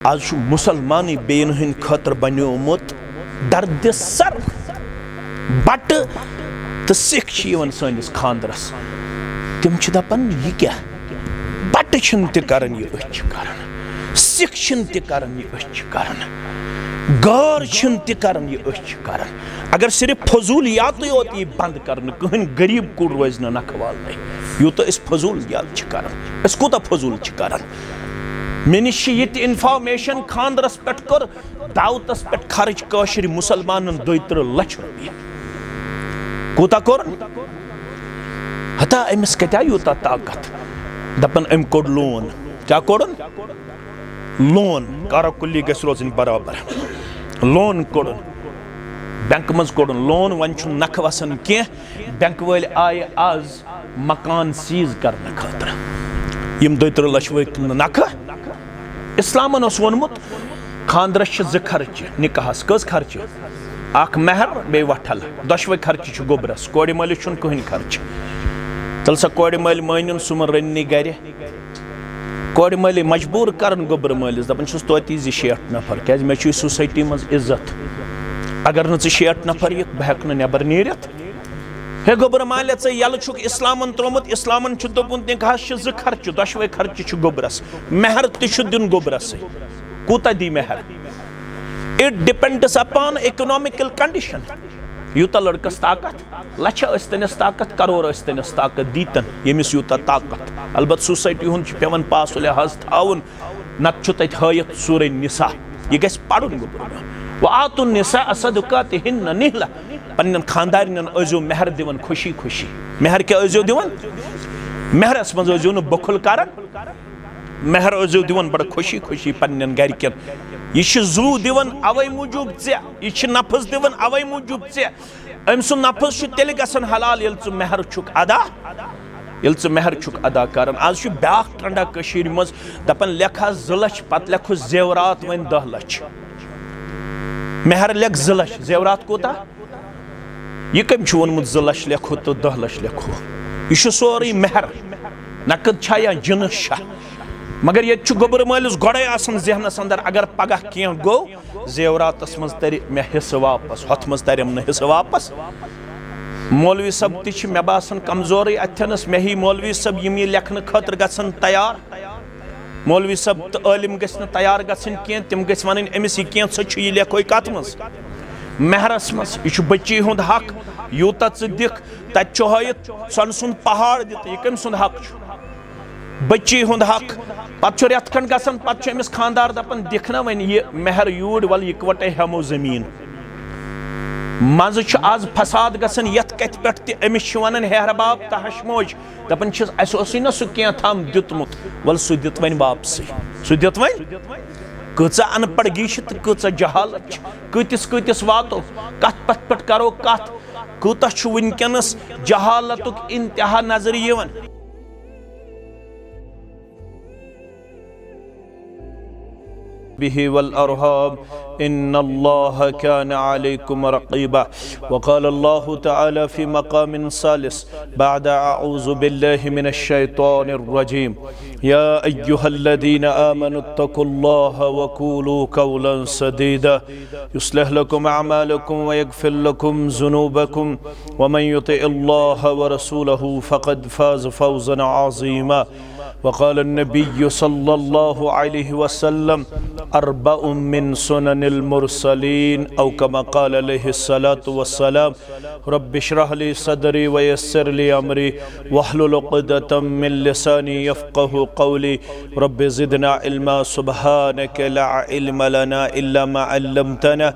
आज मुसलमानी बेन हंद खतर बनोमुत दर्द सर बट तो सिख सनिस खानदरस तम दपान यह क्या बट तरान यह कर सिख तरान यह कर गौर तरान यह कर अगर सिर्फ फजूलियात योत यह बंद कर कहन गरीब कुड़ रोज नखवाल यूत फजूलियात कर कूत फजूल कर मे निश इन्फॉर्मेशन खानदरस पे कर दावतस पे खर्च कशर मुसलमान 32 लाख रुपये कूता कोर हता अमिस कत्या यूता ताकत दपन अम कोड़ लोन क्या कोड़न लोन कारा कुल्ली गस रोजन बराबर लोन कोड़न बैंक मज कोड़न लोन वन नख वसन के बैंक वाल आय आज मकान सीज करने खातर यम 32 लाख व नख इस्लामन वोनमुत खानदरस 2 खर्च निकाहस कस खर्च अख महर बे वठल दशवे खर्च गोबरस कोड़ मलिस कहन खर्च तल सा कोड़ मल मान सुम रन्नी गर कोड़ मल मजबूर कर गोबर मलिस दपान तोत 60 नफर क्या मे सोसाइटी मज इज्जत अगर न 60 नफर यह बह हेक नबर नीरत हे गोबर माल यल इस्लामन त्रोमुत इस्लामन दोपुन निकाहस 2 खर्च दशवे खर्च गोबरस महर दिन गोबरस कूता दी महर it depends upon economical condition यूता लड़कस ताकत लछ तनिस ताकत करोड़ तनिस ताकत दीतन यमिस यूता ताकत अलबत् सोसाइटी हुंद पेवन पास लिहाज थाउन नत तत हयत सूरह निसा यह गस पढ़ुन गोबर वातुन निसा सदकातिहिन्न निहला पन्न खानदारिन अजो महर दिवन खुशी खुशी महर क्या अजो दिवन महरस मज अजो न बखुल कर महर अजो दिवन बड़ खुशी खुशी पन्न गरकन यह जू दिवन अवै मूजूब यह नफस दिवन अवै मूजूब अम सु नफस तेल गसन हलाल यल छु महर छुक अदा यल छु महर छुक अदा कर आज ब्या ट्रेंडा कशीर मज दपन लेखा 2 लाख पत लेखु जेवरात वन 10 लाख महर लेख 2 लाख जेवरात कोता यह कम वोनमुत 2 लाख लेखो तो 10 लाख लेखो यह सोरे महर नकद छा या जिनस छा मगर ये गोबर मालिस गोड़े जहनस अंदर अगर पगह क्या गो जेवरातस मज तर मे हिस्स वापस हथ मज तरम न हिस्स वापस मौलवी सब ति मे बासन कमजोर अथनस मे ही मौलवी सब यम लेखन खतर गसन तैयार मौलवी सब तो आलिम गसन तैयार गसन क्या तम गस वन अमिस यह क्या यह लेखो कत मज महरस मज यह बच्ची हुंद हक यूत दिख तत हयत सन सुंद पहाड़ दित यह कम सुंद हक बच्ची हुंद हक पत रेत खंड गसन पत अमिस खानदार दपन दिख ना वन यह महर यूर वल इकवटे हेमो जमीन मज आज फसाद गसन यत कत पे अमिस वन हेहरबाब तहश मोज दपन ना सह क्या थम दितमुत वल सह दित वन वापस सह दित वन कचा अनपढ़गी तो कचा जहालत कतिस कतिस वातो कत पत पे करो कत कूता वनकनस जहालतुक इंतहा नजर यवन बिही वल अरहाम इन्नल्लाह कान अलैकुम रक़ीबा वक़ाल अल्लाहु तआला फ़ी मक़ामिन सालिस बअद अऊज़ु बिल्लाहि मिनश शैतानिर रजीम या अय्युहल्लज़ीना आमनुत्तक़ुल्लाह वक़ूलू क़ौलन सदीदा युस्लिह लकुम अअमालकुम व यग़फ़िर लकुम ज़ुनूबकुम व मन युतिइल्लाह व रसूलहु फ़क़द फ़ाज़ फ़ौज़न अज़ीमा वक़ाल अन्नबिय्यु सल्लल्लाहु अलैहि वसल्लम अर्बउम मिन सुननिल मुरसलीन औ कमा क़ाल अलैहिस्सलातु वस्सलाम रब्बि इश्रह ली सदरी व यस्सिर ली अमरी वहलुल उक़दतम मिन लिसानी यफ़क़हू क़ौली रब्बि ज़िदना इल्मा सुब्हानक ला इल्म लना इल्ला मा अल्लमतना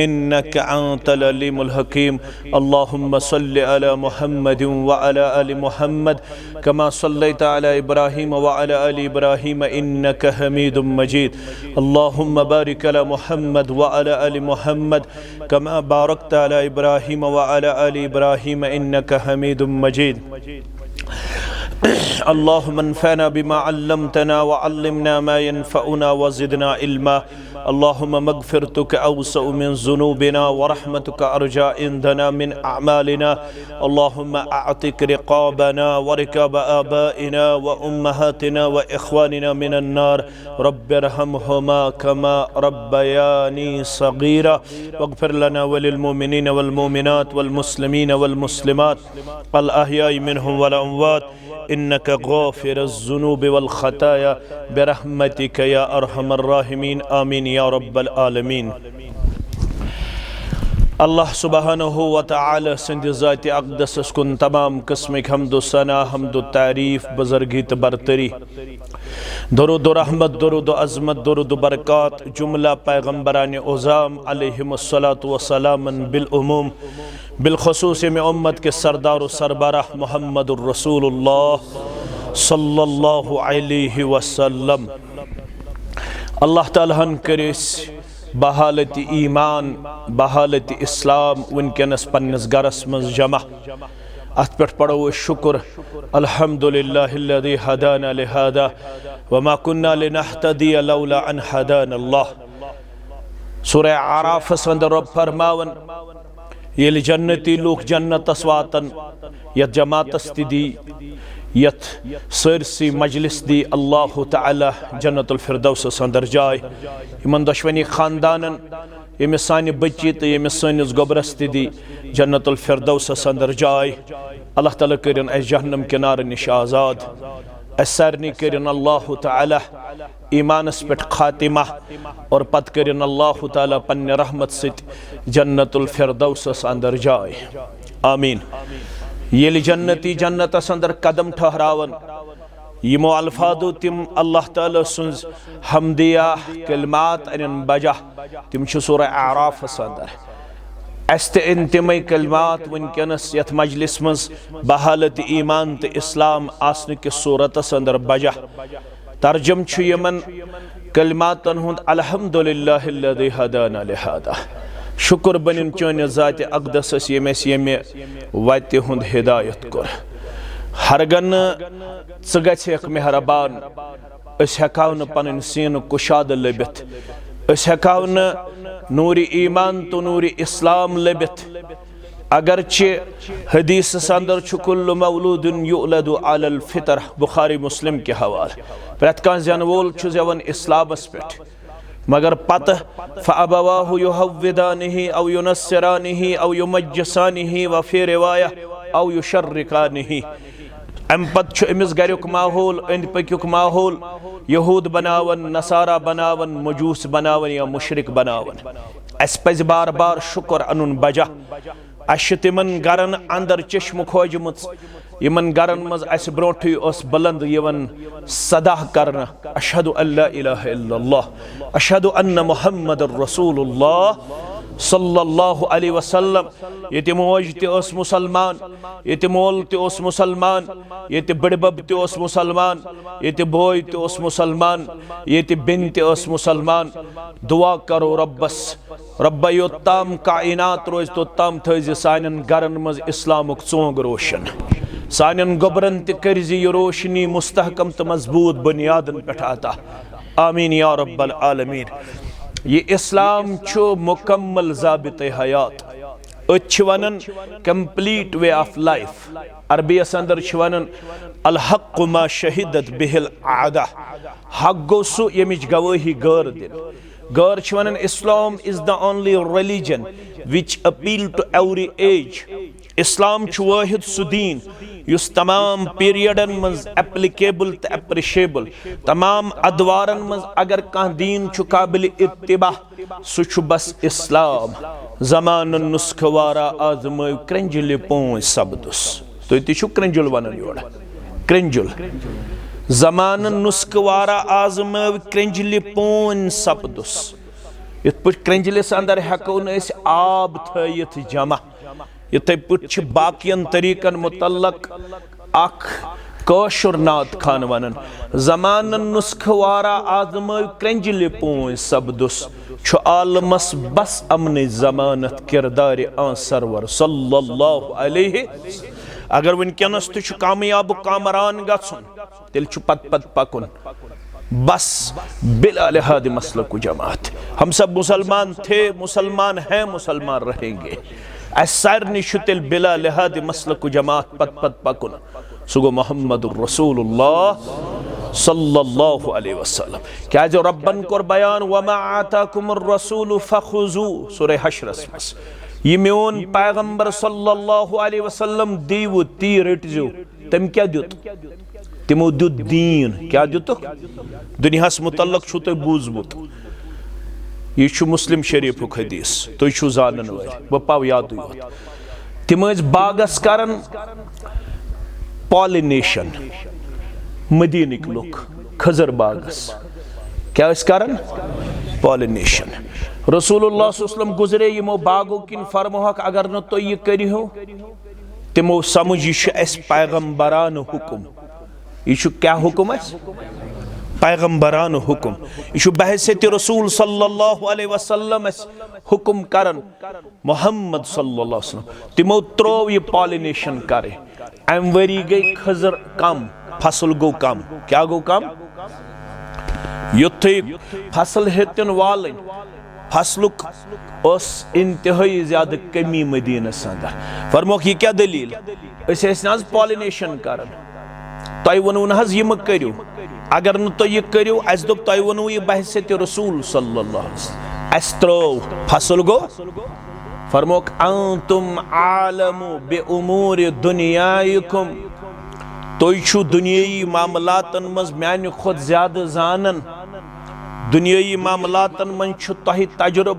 इन्नका अंतल अलीमुल हकीम अल्लाहुम्मा सल्लि अला मुहम्मदिन व अला आलि मुहम्मद कमा सल्लैता अला इब्राहीम व अला आलि इब्राहीम इन्नका हमीदुम मजीद अल्लाहुम्मा बारिक अला मुहम्मद व अला आलि मुहम्मद कमा बारकता अला इब्राहीम व अला आलि इब्राहीम इन्नका हमीदुम मजीद अल्लाहुम्मा अन्फ़अना बिमा अल्लमतना व अल्लिमना मा यनफ़उना व ज़िदना इल्मा اللهم مغفرتك أوسع من ذنوبنا ورحمتك أرجى عندنا من أعمالنا اللهم أعتق رقابنا ورقاب آبائنا وأمهاتنا وإخواننا من النار رب ارحمهما كما ربياني صغيرا واغفر لنا وللمؤمنين والمؤمنات والمسلمين والمسلمات الأحياء منهم والأموات إنك غافر الذنوب والخطايا برحمتك يا أرحم الراحمين آمين يا رب العالمين. Allah subhanahu wa ta'ala sindi zati aqdas kun tamam qismik hamdu sana hamdu tarif buzurgi te bartari durud rahmat durud azmat durud barakat jumla payghambarani uzam alayhimus salatu wassalaman bil umum bil khusus mein ummat ke sardar و sarbarah muhammadur rasulullah sallallahu alayhi wasallam. Allah ta'ala han karis बहालत ईमान बहालत इस्लाम वनकनस पन्नस gross मज जमा अत पे पढ़ो शुक्र अल्हम्दुलिल्लाहिल्लज़ी हदाना लिहादा वमा कुन्ना लिनहतदिया लौला अन हदानल्लाह. सूरह आराफ अंदर रब फरमावन येल जन्नती लोग जन्नतस वातन यत जमातस दी यत सरसी मजलिस दी अल्लाह ताला जन्नतुल फिरदौस अंदर जाय यमन दशवनी खानदानन यमिस सानि बच्ची तो यमिस सानिस गोबरस दी जन्नतुल फिरदौस अंदर जाय. अल्लाह ताला करिन अस जहन्नम किनार निश आजाद अस सारनी करिन अल्लाह ताला ईमानस पे खातिमा और पत करिन अल्लाह ताला पन्ने रहमत सित जन्नतुल फिरदौस अंदर जाय आमीन. येल जन्नती जन्नतस अंदर कदम ठहरावन यमो अल्फादो तिम अल्लाह ताला सुन्ज हमदिया कलमात अन बजा तिम छु सूरह आराफ अंदर अस्त इन तिमै कलमात वनकनस यथ मजलिस मज बहालत ईमान ते इस्लाम आसन के सूरतस अंदर बजा तर्जम छु यमन कलमातन हुंद अल्हम्दुलिल्लाहिल्लज़ी हदाना लिहादा शुक्र बनिन चोन जात अकदस यमेस यमे वत हुंद हिदायत कोर हरगन च गछेक मेहरबान अस हेकाव न पन सीन कुशाद लबित अस हेकाव न नूर ईमान तो नूर इस्लाम लबित अगरचे हदीस अंदर छु कुल्लु मौलूदुन युलदु अलल फितर बुखारी मुस्लिम के हवाले प्रत कान जन वोल छु जवन इस्लामस पेट मगर पत फ़अबवाहु युहव्विदानिही औ युनस्सिरानिही औ युमज्जिसानिही व फ़ी रिवाया औ युशर्रिकानिही. अम पत छु अमिस गरुक माहौल अंद पक्युक माहौल यहूद बनावन नसारा बनावन मजूस बनावन या मुशरिक बनावन. अस पज़ बार बार शुक्र अनुन बजा अश तिमन गरन अंदर चश्म खोजमुत यमन गरन मज अस ब्रोठे ओस बुलंद यवन सदा करना अशहदु अल्ला इलाहा इल्लल्लाह अशहदु अन्न मुहम्मदुर रसूलुल्लाह सल्लल्लाहु अलैहि वसल्लम. ये मौज ते ओस मुसलमान ये मोल ते ओस मुसलमान ये बड़बब ते ओस मुसलमान ये बोय ते ओस मुसलमान ये बिन ते ओस मुसलमान. दुआ करो रब्बस रब्बा योत्ताम कायनात रोज तोत्ताम थज सानन गरन मज इस्लामुक चोंग रोशन सानन गोबरन ते करजी ये रोशनी मुस्तहकम तो मजबूत बुनियादन पे आता आमीन या रब्बल आलमीन. ये इस्लाम छो मुकम्मल ज़ाबित हयात अच वनन कंप्लीट वे ऑफ लाइफ अरबियस अंदर वनन अल हक़ मा शहिदत बिहिल आदा हक गो सु यमिच गवाही गौर दिन गौर वनन Islam is the only religion which appeal to every age. इस्लाम छु वाहिद सु दीन युस तमाम पीरियडन मज एप्लीकेबल ते एप्रिशिएबल तमाम अदवारन मज अगर कह दीन छु काबिल इत्तिबा सु छु बस इस्लाम. जमान नुस्खवारा आजमय क्रंजल पों सबदुस तो ति छु क्रंजल वनन योड़ क्रंजल जमान नुस्खवारा आजमय क्रंजल पों सबदुस. इत पट क्रंजलिस अंदर हेको न आब थयित जमा इथे पुछ बाकियन तरीकन मुतल्लक अख कौशुर नात खान वनन जमान नुस्खवारा आजमय क्रंजल पों सबदुस छु आलमस बस अमन जमानत किरदार आ सरवर सल्लल्लाहु अलैहि. अगर वनकनस तो कामयाब कामरान गन तेल पत पत पकुन बस बिला लिहाद मसलक जमात। हम सब मुसलमान थे, मुसलमान हैं, मुसलमान रहेंगे। सारनी तेल बिला लिहाद मसलक जमात पत पत पकुन सह गो मुहम्मदुर रसूलुल्लाह सल्लल्लाहु अलैहि वसल्लम। क्या जो रब्बन कोर बयान वमा आताकुमुर रसूल फखुजू सूरह हशरस मस, ये मेन पैगंबर सल्लल्लाहु अलैहि वसल्लम दीव ती रटजो। तम क्या दुत? तिमो दुत दीन। क्या दुत? दुनियास मुतल्लक छु तुम बूजमुत। यह मुस्लिम शरीफ हदीस, तुम छु जानन वाल, बह पाव याद योत। तिम बागस करन पॉलिनेशन, मदीनिक लुक खजर बागस क्या करन पॉलिनेशन। रसूलुल्लाह सल्लल्लाहु अलैहि वसल्लम गुजरे यमो बागों किन फरमोहक अगर न तो यह करियो तिमो समझ यह पैगंबरान हुकुम। यह क्या हुकुम? पैगंबरान हुकुम। यह बहैसियत रसूल सल्लल्लाहु अलैहि वसल्लम हुकुम करन मोहम्मद सल्लल्लाहु अलैहि वसल्लम। तिमो त्रोव यह पॉलिनेशन करे। अम वरी गई खजर कम, फसल गो कम। क्या गो कम? युथे फसल हेतन वाल फसलुक इंतहाई ज्यादा कमी मदीनस अंदर। फरमोक यह क्या दलील? पॉलिनेशन करन, तुम वनु न यह करो। अगर न तुम यह करो, अस दोप तुम वनु यह बहसियत रसूल सल्लल्लाहु अलैहि वसल्लम। अस त्रो फसल गो। फरमोक अंतुम आलमु बि उमूर दुनियाइकुम, तुम छु दुनियाई मामलातन मज म्यान खुद ज्यादा जानन। दुनियाई मामलातन मन छु तुह तजुर्ब।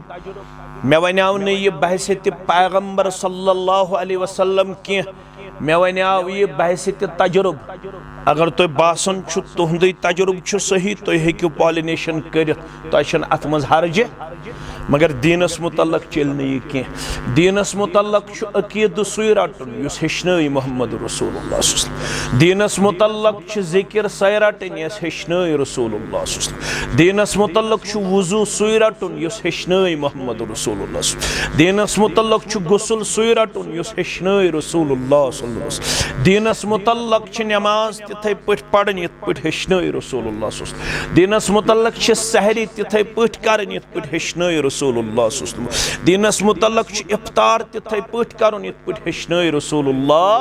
मे वनाव न यह बहसियत पैगंबर सल्लल्लाहु अलैहि वसल्लम की, मे वनाव यह बहसियत तजुर्ब। अगर तुम बासन छु तुहद तजुर्ब छु सही, तुम हेकु पॉलिनेशन कर, तुम अत मज हर्ज। मगर दीनस मुतल्लक चल यह कह। दीनस मुतल्लक अकीद सुई रटन युस हेचन मोहम्मद रसूलुल्लाह सल्लल्लाहु अलैहि वसल्लम। दीनस मुतल्लक जिक्र सै रटन यस हेचन रसूलुल्लाह सल्लल्लाहु अलैहि वसल्लम। दीनस मुतल्लक वुजू सुई रटन युस हेचन मोहम्मद रसूलुल्लाह सल्लल्लाहु अलैहि वसल्लम। दीनस मुतल्लक गुसल सुई रटन युस हेचन रसूलुल्लाह सल्लल्लाहु अलैहि वसल्लम। दीनस मुतल्लक नमाज तिथे पठ पढ़न यथ पठ हेचन रसूलुल्लाह सल्लल्लाहु अलैहि वसल्लम। दीनस मुतल्लक सहरी तिथे पठ करन यथ पठ हेचन रसूलुल्लाह सल्लल्लाहु अलैहि वसल्लम। दीनस मुतल्लक इफ्तार तिथे पठ करन यथ पठ हेचन रसूलुल्लाह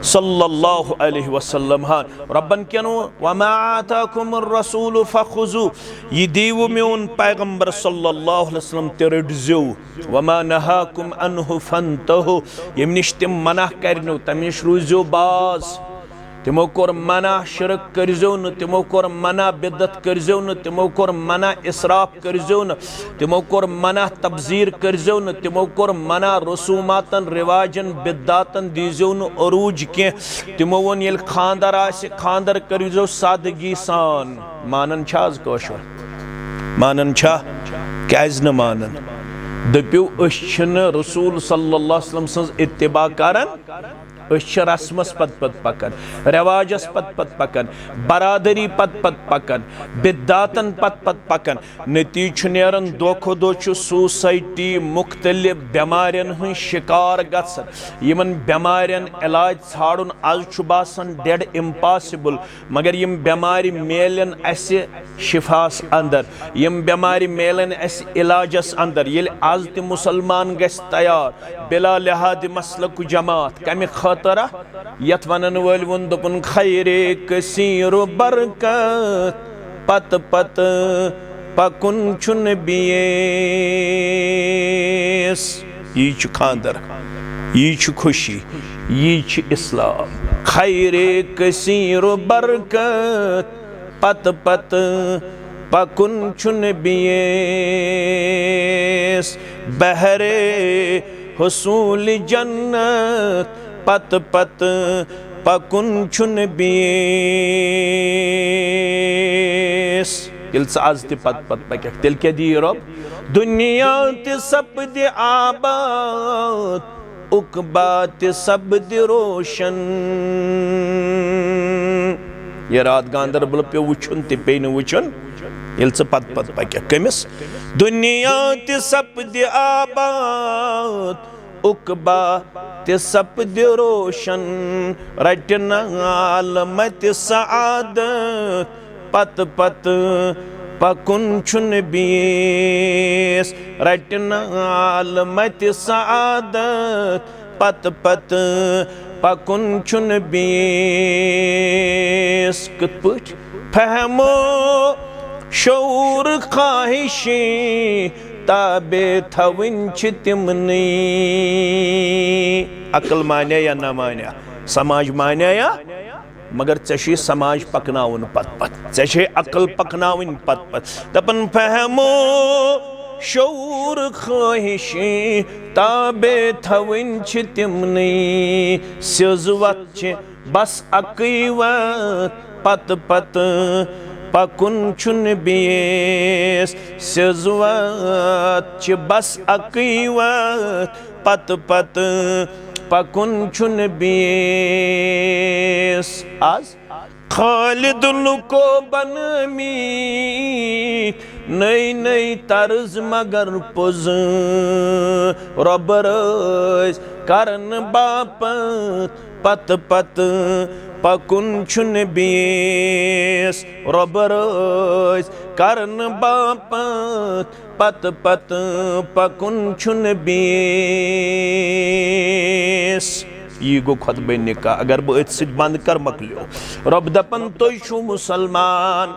सल्लल्लाहु अलैहि वसल्लम। हां रब्बन केनो वमा आताकुमुर रसूल फखुजू, यह दीव मेन पैगंबर सल्लल्लाहु अलैहि वसल्लम ते रटजो। वमा नहाकुम अन्हु फंतहु, यम निश तिम मना करनो तम निश रूजो बाज। तिमो कोर मना शिरक करजो न, तिमो कोर मना बिदत करजो न, तिमो कोर मना इसराफ करजो न, तिमो कोर मना तब्जीर करजो न, तिमो कोर मना रसूमातन रिवाजन बिदातन दीजो न अरूज के। तिमो वन येल खानदार आसे खानदार करजो सादगी सान। मानन छाज कौशर? मानन छा? कैज न मानन? दप्यू रसूल सल्लल्लाहु अलैहि वसल्लम सज इत्तिबा करन, रस्मस पत पत पकन, रिवाजस पत पत पकन, बरादरी पत पत पकन, बिदातन पत पत पकन। नतीज नेरन दोखो दो सोसाइटी मुख्तलिफ बेमारियन हन शिकार गसन। यमन बेमारियन इलाज छाड़न आज बासन डेड इम्पॉसिबल, मगर यम बेमारी मेलन असे शिफास अंदर, यम बेमारी मेलन असे इलाजस अंदर। ये आज ते मुसलमान गस तैयार बिला लिहाद मसलक जमात कम खतरा यथ वनन वल वुन दोपन खैरे कसीर बरकत पत पत पकुन चुन बियेस। यी छु खानदर, यी छु खुशी, यी छु इस्लाम। खैरे कसीर बरकत पत पत पकुन चुन बियेस। बहरे हुसूल जन्नत पत पत पकुन चुन बियेस। तिल आज ते पत पत पक तिल क्या दी रब? दुनिया ते सपद आबाद, उकबा ते सपद रोशन। ये रात गांधरबल पे वुचन ते पे न वुचन ये पत पत पक कमिस? दुनिया ते सपद आबाद, उकबा ते सपद रोशन। रटन आलम ते सआदत पत पत पकुन छुन बीस रटनाल मत सादत पत पत पकुन छुन बीस कित पठ फहमो शऊर ख्वाहिशी ताबे थवन तिमनी अकल मान्या या ना मान्या समाज मान्या या मगर चे समाज पकनाउन पत पत चे अकल पकनाउन पत पत दपन फहमो शऊर ख्वाहिशी ताबे थवन तिमनी सिज वत बस अकई वत पत पत पकुन छुन बीस सिज वत बस अकई वत पत पत पकुन छुन बीस आज खालिद लुको बनमी नई नई तर्ज मगर पुज रबर करन बापत पत पत पकुन छुन बीस रबर करन बापत पत पत पकुन छुन बीस यह गो खुतबे निकाह अगर बह अथ सत बंद कर मकलियो रब दपन तुम छो मुसलमान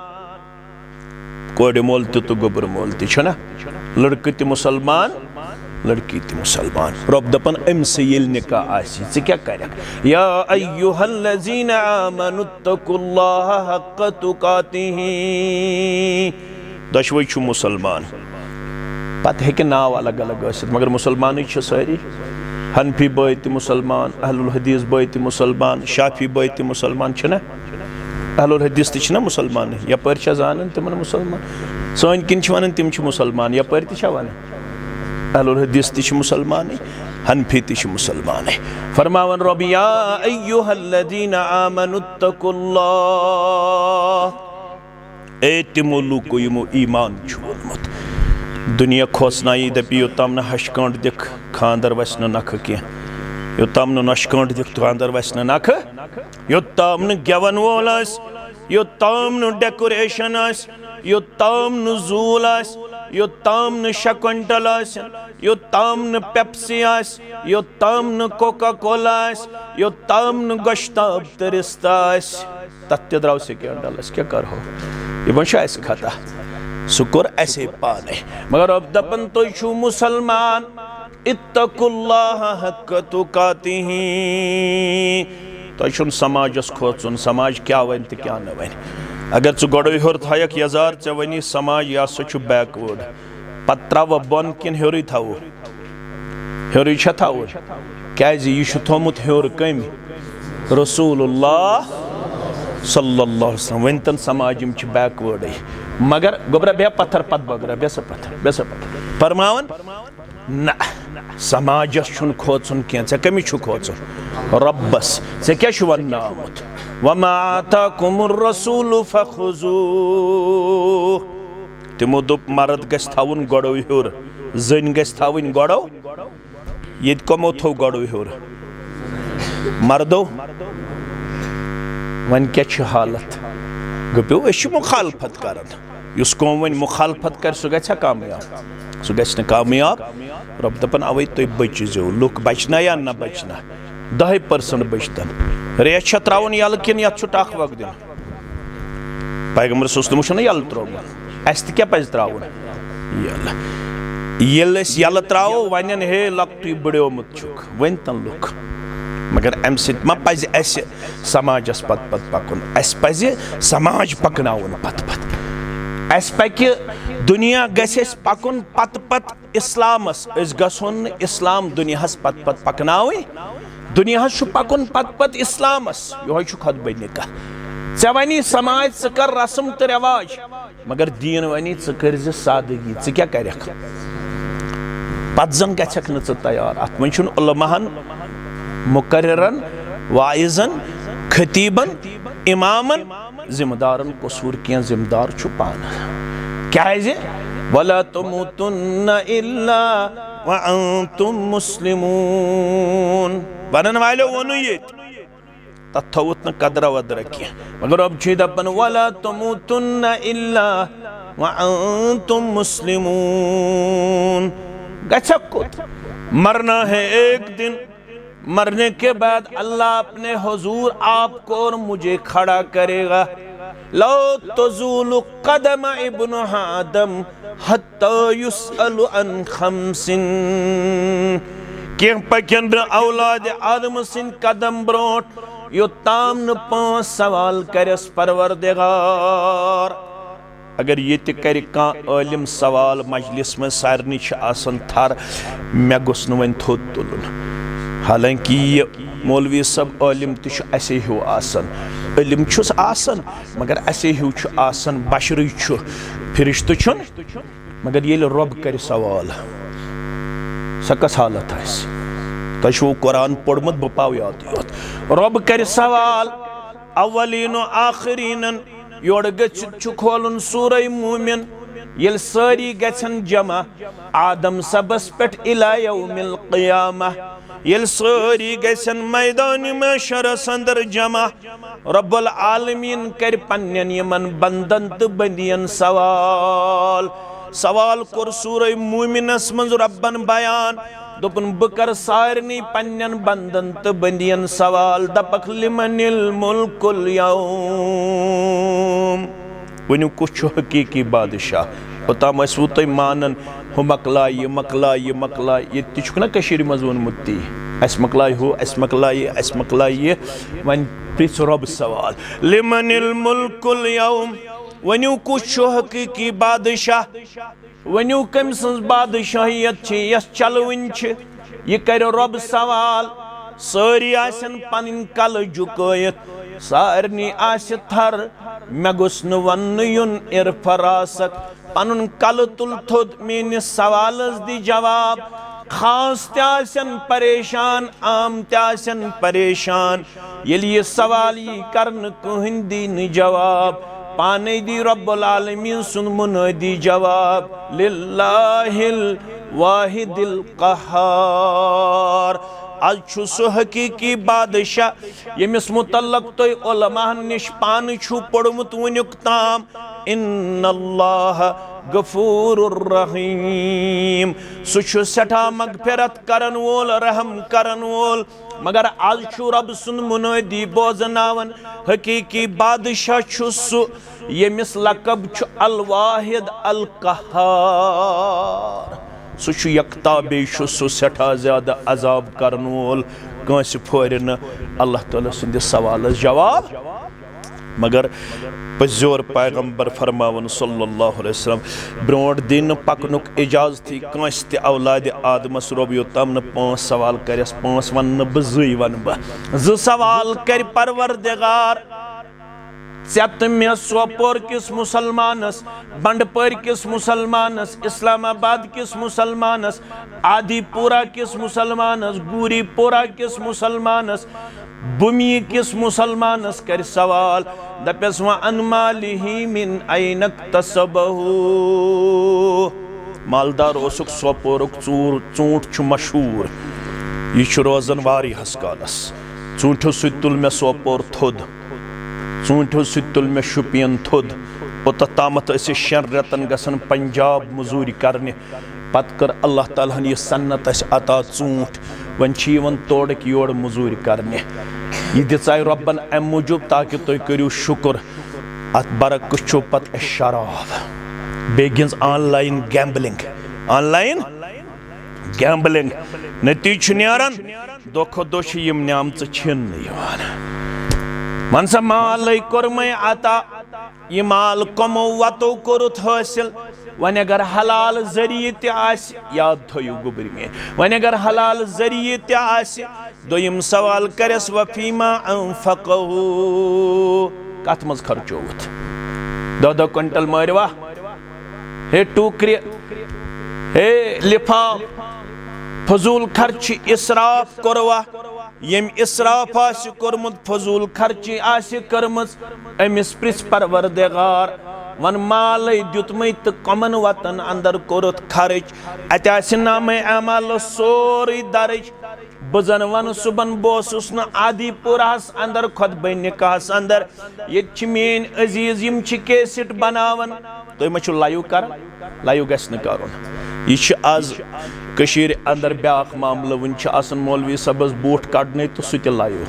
कोड़ मोल तो गोबर मोल ना लड़के त मुसलमान लड़की त मुसलमान रब दपन अम से ये निकाह आसी चे क्या कर या अय्युहल्लज़ीना आमनुत्तकुल्लाह हक्क तुकातिही दशवई छो मुसलमान पत है नाव अलग अलग मगर मुसलमान सारी हनफी बाय त मुसलमान अहलुल हदीस बाय त मुसलमान शाफी बाय त मुसलमान छना अहलुल हदीस त छना मुसलमान यपर जान तिमन मुसलमान सन किन वन तिम मुसलमान यपर त वन अहलुल हदीस त मुसलमान हनफी त मुसलमान फरमावन रब या अय्युहल्लज़ीना आमनुत्तकुल्लाह ए तिमो लूको यमो ईमान वोनमुत दुनिया खोसनाई दपी योताम न हशकांड दिख खानदर वस नख कह योताम न नशकांड दिख खानदर वस नख योताम न गेवन वोल योताम न डेकोरेशन योताम न जूल योताम न शकंटल योताम न पेप्सी योताम न कोका कोला योताम न गोश्ताब तरिस्त तथ द्राव सेकेंडल क्या कर हो यह खता सह कोर ऐसे पाने मगर अब दपन तुम छो मुसलमान इत्तकुल्लाह हक्क तुकातिही तुम समाजस खोचुन समाज क्या वन तो क्या न वन अगर च गोड़ हर थक यजार ऐ वनी समाज यह सह बैकवर्ड पत त्राव बन किन हेर थो हेर थो क्या यह थोमुत हेर कम रसूलुल्लाह सल्लल्लाहु अलैहि वसल्लम वन तन समाज बैकवर्ड मगर गोबरा बे पत्थर पत बगरा बेस पत्थर फरमावन न समाजस छुन खोचुन क्या ऐ कमिस खोचुन रब्बस ऐ क्या वन्ना आमुत वमा आताकुमुर रसूलु फखुजूह तिमो दोप मर्द गछ थाउन गोड़ो हेर जन गछ थाउन गोड़ो ये कमो थो गोड़ो हेर मर्दो वन क्या हालत गपो मुखालफत कर कौम वन मुखालफत कर सह ग कामयाब सह ग कामयाब रब दपन अवे तुम बचो लुक बचना या न बचना 10% बचतन रेत त्रावन यल किन ये टाख वक दिन पैगम्बर सो यल त्रोम अस क्या पज त्रावन यल त्रो वन हे लकटू बड़ोमुत वन तन लुक मगर अम मा पज समाजस पत पत पकुन अस पज समाज पकनाउन पत पत अस पक दुनिया गस पकुन पत पत इस्लामस गसन इस्लाम दुनियास पत पत पकनाउन दुनियास पकुन पत पत इस्लामस यो खुतबे निकाह ऐ वनी समाज च कर रस्म तो रिवाज मगर दीन वनी कर सादगी च क्या कर पत जन गक न तैयार अत मन उलमाहन मुकर्ररन वाइजन खतीबन इमामन जिम्मेदारन कसूर क्या जिम्मेदार पान क्या वला तमुतुन्न इल्ला व अंतुम मुस्लिमून बनन वालो वनु ये तथ थोत न कदरा वदरा की मगर रब छ दपन वला तमुतुन्न इल्ला व अंतुम मुस्लिमून गछक मरना है एक दिन मरने के बाद अल्लाह अपने हुजूर आपको और मुझे खड़ा करेगा लो तज़ूलु क़दम इब्न आदम हत्ता युसअलु अन खमसिन के पकन औलाद आदम सिन कदम ब्रोट योताम न 5 सवाल करस परवरदिगार अगर ये कर आलिम सवाल मजलिस में सारनी आसन थर मे गोस वन थोद तुलन हालांकि ये मौलवी सब आलिम तसे हिव आसन इल्म छुस आसन मगर असे हिव आसन बशरी फिरिश्त छुन मगर ये रब कर सवाल स कस हालत तुम कुरान पढ़मुत बह पाव याद योत रब कर सवाल अवलीन आखरीन योड़ गु खोलन सूर मोमिन ये सारी गन जमा आदम सबस पे इला यौमिल क़ियामा ये सारी गन मैदान महशरस अंदर जमा रब्बुल आलमीन कर पन्नन यमन बंदन तो बंदियन सवाल सवाल कोर सूरह मोमिनस मज रब्बन बयान दोपन बह कर सारनी पन्नन बंदन तो बंदियन सवाल दपक लिमनिल मुल्कुल यौम वनु कुछ हकीकी बादशाह ओताम वो तुम मानन हु मकला ये ना मज वोनमुत ती अस मकलाय हु अस मकलाय ये वन प्रिस रब सवाल लिमनिल मुल्कुल यौम वनु कुछ हकीकी बादशाह वनु कम सज बादशाहियत यस चलवन यह कर रब सवाल सारी आसन पन कल झुकत सारनी आस थर मे गोस न वन युन इरफरासत पनुन कल तुल थोद मेनिस सवालस दी जवाब खास त्यासन परेशान आम त्यासन परेशान यलि ये सवाल यी करन कहन दी न जवाब पाने दी रब्बुल आलमीन सुन मुनादी जवाब लिल्लाहिल वाहिदिल क़हार आज सह हकीकी बादशाह यमिस मुतल्लक तुम उलमाहन निश पान पढ़मुत वनुक ताम इन्नल्लाह गफूरुर रहीम सह सठा मगफिरत करन वोल रहम करन वोल मगर आज रब सुन मुनादी बोजनावन हकीकी बादशाह सह यमिस लकब अल वाहिद अल क़हार सह यकता बे सह सठा ज्यादा अजाब करन वोल कंस फोर न अल्लाह ताला सुंदिस सवालस जवाब मगर पजोर पैगंबर फरमावन सल्लल्लाहु अलैहि वसल्लम ब्रोट दिन पकनुक इजाजत कंस त औलाद आदमस रोब योतम न 5 सवाल करस 5 वन न बह ज़ वन बह 2 सवाल कर परवरदिगार चत मे सोपोर किस मुसलमानस बंडपर किस मुसलमानस इस्लामाबाद किस मुसलमानस आदिपुरा किस मुसलमानस गूरीपुरा किस मुसलमानस बुमी किस मुसलमानस कर सवाल दपस व अनमालिही मिन ऐनक तसबहू मालदार ओसुक सोपोरुक चूंट मशहूर यह रोजन वारिहस कालस चूंठो सत तुल मे सोपोर थोद चूंठो सत तुल मे शुपियन थोद ओत तामत 6 रेतन गसन पंजाब मजूरी करने पत कर अल्लाह ताला यह सन्नत अता चूंट वन तोड़क योड़ मजूरी करने यह दिचाय रब्बन अम मूजूब ताकि तुम करू शुक्र अत बरकस छो पत शराब बे गिंज ऑनलाइन गैम्बलिंग नतीज न्यारन दो खो दो यम न्यामत छिन मन सा माल कोरमे अता यह माल कमो वतो कोरुत हासिल वन अगर हलाल जरिए याद थो गुबर में वन अगर हलाल जरिए दोयम सवाल करस वफीमा अंफकहू कत मज खर्चोत 2 क्विंटल मारवा हे टूकरे हे लिफाफ फजूल खर्च इसराफ करवा यम इसराफ आसि कोरमुत फजूल खर्ची आसि करमज अमिस प्रिस परवरदिगार वन माल दुतमे तो कमन वतन अंदर कोरुत खर्च अत नाम अमाल सोरी दर्ज बजन वन सुबन बोसुस न आदि पुरास अंदर खुतबे निकाहस अंदर ये मेन अजीज यम कैसेट बनावन तुम मा लाइव कर लाइव गस न करुन यह आज कशीर अंदर ब्याख मामला वन मौलवी सबस बूट कड़ने तो सह लाइव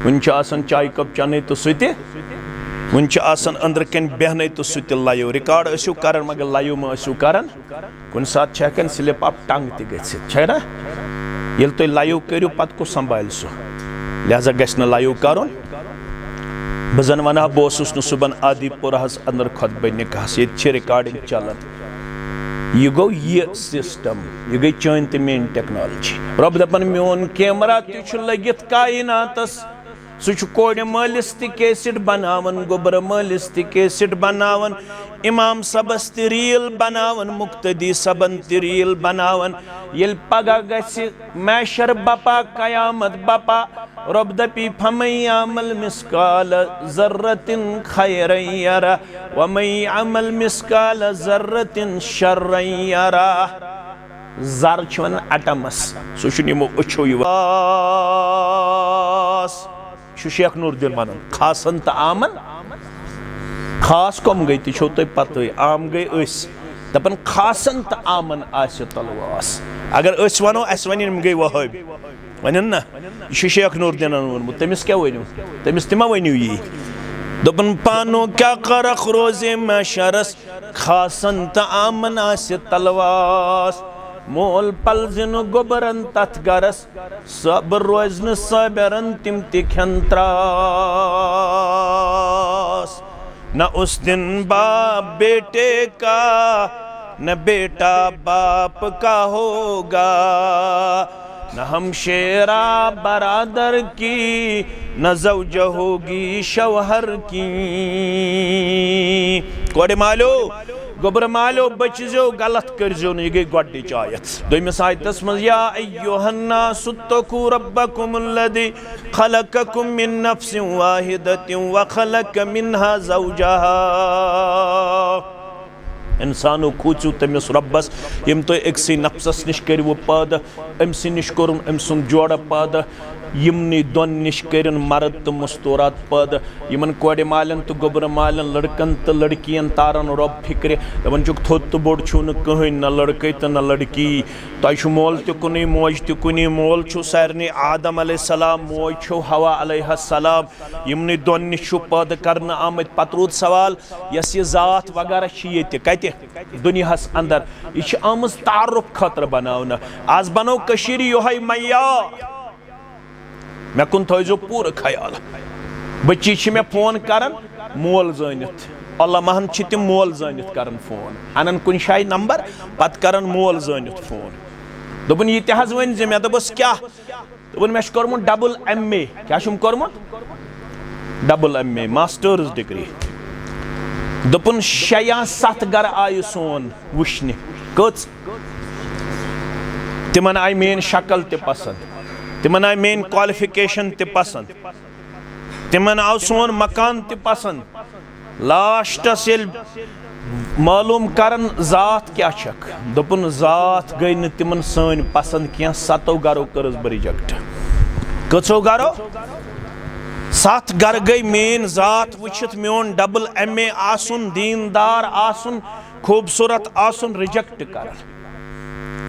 वन चाय कप चने तो सह वन अंदर कन बहन तो सह लाइव रिकॉर्ड ऐसो कर मगर लाइव मा कर कुन सात हेकन स्लिप अप टंग तना ये तुम लाइव करो पत को संभाल सह लिहाजा गस लाइव कर बजन वना बह सुबन आदिपुरहस अंदर खुतबे निकाहस ये रिकॉर्डिंग चलान यह गो ये सिस्टम यह गई चन तो मेन टेक्नोलॉजी रब दपन मोन कैमरा तह लगित कायनातस सह कोड़ मालिस कैसेट बनावन गोबर मालिस कैसेट बनावन इमाम सबस रील बनावन मुक्तदी सबन रील बनावन ये पगह गि मैशर बपा कयामत बपा रब दपी फमई अमल मिसकाल जर्रतिन खैरन यरा वमई अमल मिसकाल जर्रतिन शर्रन यरा जर वन एटमस सह यमो अछो शेख नूरुद्दीन वन खासन तो आमन खास कम गई तो तुम पत आम गई दपन खासन तो आमन तलवास अगर वनो अस वन गई वहाबी वन ना यह शेख नूरुद्दीन वोनमुत तमिस क्या वनु तमिस मा वनु यी दपन पानो क्या करख रोजे मैशरस खासन तो आमन तलवास मोल पलजिन गोबरन तथ गरस सब रोज न सबरन तिम तिखन त्रास न उस दिन बाप बेटे का न बेटा बाप का होगा न हमशेरा बरादर की न जौज होगी शौहर की कोड़े मालो गोबर मालो बचो गलत करजो न गई गोडच आयत दोमिस आयतस मज या अय्युहन्नासु तक़ू रब्बकुमुल्लज़ी खलक़कुम मिन नफ्सिन वाहिदतिन व खलक़ मिनहा ज़ौजहा इंसानो खूचू तमिस रब्बस यम तो एकसी नफ्सस निश करू पैदा अमस निश कोरुन अमसुन जोड़ पैदा यमनि दोन निश करन मर्द तो मस्तूरात पैदा यमन कोड़ मालन तो गोबर मालन लड़कन तो लड़कियन तारन रब फिक्र दपन चुक थोत तो बोड़ छु न कहीं न लड़के तो न लड़की तह मोल तो कुनी मोज तो कुनी मोल छु सारने आदम अलैहिस्सलाम मोज छु हवा अलैहिस्सलाम यमनि दोन निश पैदा करन आमत पत रूद सवाल यस ये जात वगैरह ये कत दुनियास अंदर यह आम तारुफ खतर बनावन आज बनो कशीर योहै मय्यार मे कुन थो पूरा ख्याल बच्ची मे फोन कर मोल जानित अल्लाह महन तम मोल जानित कर फोन अनन कुन शाय नंबर पत कर मोल जानित फोन दोपन यह तह वन मे दोपस क्या दोपन मे कोर्मुत डबल MA क्या कोर्मुत डबल MA मास्टर्स डिग्री दोपन 6 या 7 गर आय सोन वुश्न कच तिमन आय मेन शक्ल ते पसंद तिमन आय मेन क्वालिफिकेशन ते पसंद तिमन आव सोन मकान ते पसंद लास्टस मालूम करन जात क्या छक दोपन जात गई न तिमन सन पसंद क्या 7 गरो करस ब रिजेक्ट कचो गरो 7 गर गई मेन जात वुचित मोन डबल MA आसुन दीनदार आसुन खूबसूरत आसुन रिजेक्ट कर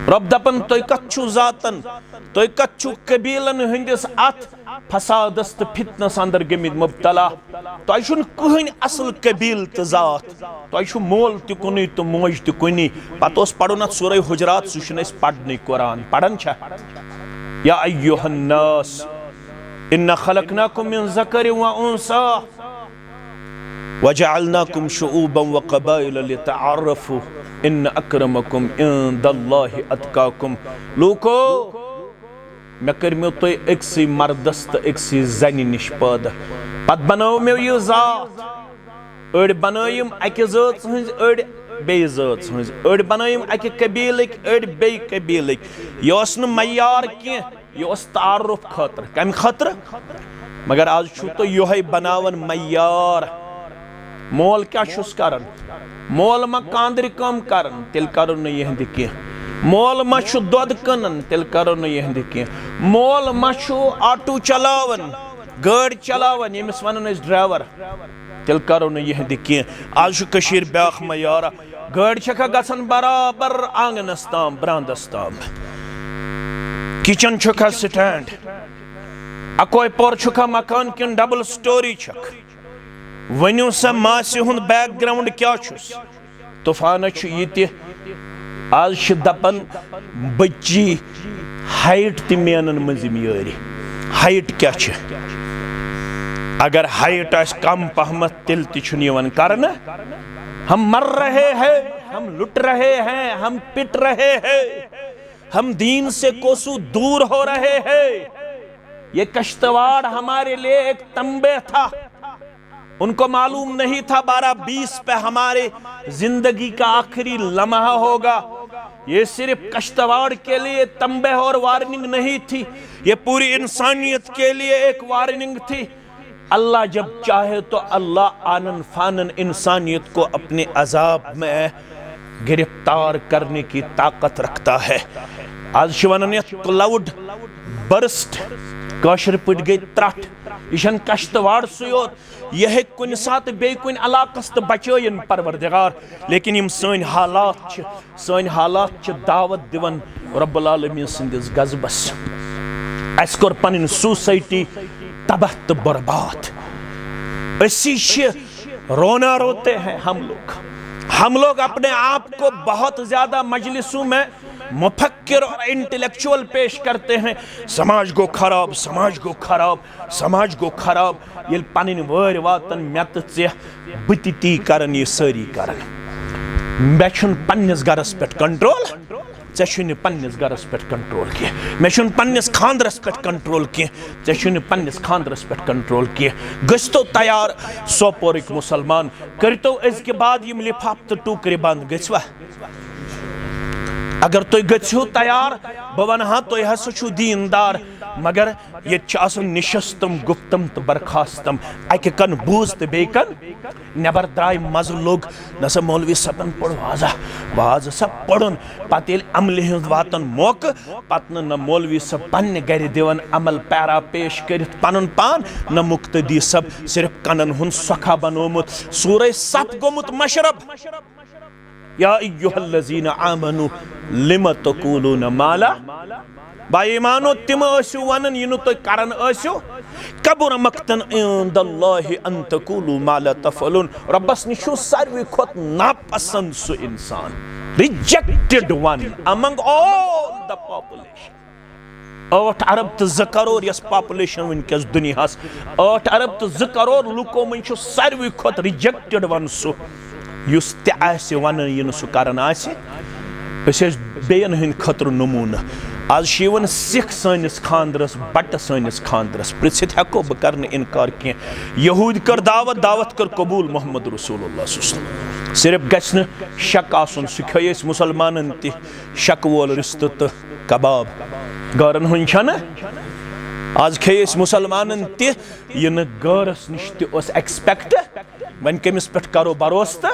रब दपन तुम कत जातन तुम कत कबीलन हंदिस अत फसादस तो फितनस अंदर गमित मुबतला तुम कहीं असल कबील तो जात तुम मोल तुनी तो मोज तुनी पत पढ़न सूरह हुजरात सह पढ़न कुरान पढ़न या अय्युहन्नास इन्ना खलकनाकुम मिन ज़करिन व उन्सा वजअलनाकुम शुऊबन व क़बाइल लितअर्रफू इन्न अक्रमकुम इंदल्लाहि अत्काकुम लोको मे करमो तो एकसी मर्दस तो एकसी जन निश पैदा पत बनो मे यह जात अड़ बनयम अकि जात हज अड़ बे जात हज अड़ बनयम अकि कबीलक अड़ बे कबीलक यह मय्यार की यह तारुफ खतर कम खतर मगर आज छु तो यह बनावन मय्यार मोल क्या करन मोल मा कांद्र कम करन तेल करन यहंद कह मोल मा छु दोद कनन तेल करो न यहंद के मोल मा छु ऑटो चलावन गाड़ी चलावन यमिस वनन इस ड्राइवर तेल करो न यहंद के आज कशीर ब्याख मयारा गाड़ी छका गसन बराबर आंगनस ताम ब्रांदस ताम किचन छका स्टैंड अकोय पर छका मकान किन डबल स्टोरी छक वन्यो सा मासी हुन बैकग्राउंड क्या छुस तूफान छु यति आज छ दपन बच्ची हाइट ति मेनन मजिमियरी हाइट क्या छ अगर हाइट आस कम पहमत तिल ति छु निवन करन हम मर रहे हैं हम लुट रहे हैं हम पिट रहे हैं हम दीन से कोसों दूर हो रहे हैं। ये कश्तवाड़ हमारे लिए एक तंबे था, उनको मालूम नहीं था 12-20 पे हमारे जिंदगी का आखिरी लम्हा होगा। ये सिर्फ कश्तवाड़ के लिए तंबे और वार्निंग नहीं थी, ये पूरी इंसानियत के लिए एक वार्निंग थी। अल्लाह जब चाहे तो अल्लाह आनन फानन इंसानियत को अपने अजाब में गिरफ्तार करने की ताकत रखता है। आज शिवानन क्लाउड बर्स्ट काशर पट गई त्रट यह कश्तवाड़ सुयोत यह कुन सात बे कुन इलाकस तो बचयन परवरदिगार, लेकिन यम सन हालात दावत दिवन रब्बुल आलमीन सिंदिस गजबस। अस कोर पन सोसाइटी तबाह तो बर्बाद। असी रोना रोते हैं हम लोग अपने आप को बहुत ज्यादा मजलिसों में मुफक्किर और इंटेलेक्चुअल पेश करते हैं। समाज गो खराब, समाज गो खराब, समाज गो खराब। ये पन वर वातन मत चे बत ती करन ये सारी करन। मे पन्निस गरस पे कंट्रोल, चे पन्निस गरस पे कंट्रोल किए। मे पन्निस खानदरस पे कंट्रोल किए, चे पन्निस खानदरस पे कंट्रोल किए। गस्तो तैयार सोपोरिक मुसलमान करतो अजके बाद यम लिफाफ तो टूकरे बंद गवा। अगर तुम गो तैयार बह वन तुम हसा छु दीनदार, मगर ये निशस्तम गुफ्तम तो बरखास्तम। अक कन बूज तो बे कन नबर द्राय मज लोग नसा मौलवी सबन पढ़ वाजा वाज सा पढ़न पत अमल हज वातन मौक पत न मौलवी सब पन्ने गर दिवन अमल पैरा पेश कर पन पान न मुक्तदी सब सिर्फ कनन हुन सखा बनोमुत सूरह सफ गोमुत मशरब। या अय्युहल्लज़ीना आमनु लिम तक़ूलून माला बाईमानो तिम आसु वनन यनु तो करन आसु कबुर मक्तन इंदल्लाहि अन तक़ूलू मा ला तफ़अलून। रब्बस निशु सारवी खोत नापसंद सु इंसान, rejected one among all the population. 8 अरब तो 2 करोड़ यस पॉपुलेशन वनकस दुनियास 8 अरब तो 2 करोड़ लुको मन छु सारवी खोत रिजेक्टेड वन सु युस ते वन इन सह करन बेन हंद खतर नमून। आज वन सिख सनिस खानदरस बट सनिस खानदरस पृछित हेको बह कर इनकार कह। यहूद कर दावत कर कबूल मोहम्मद रसूलुल्लाह सिर्फ गछ शक आसन सह खे मुसलमान ति शक वोल रिश्त तो कबाब गरन हन आज खे मुसलमान ति गरस नश एक्सपेक्ट। वन कमिस पे करो भरोस तो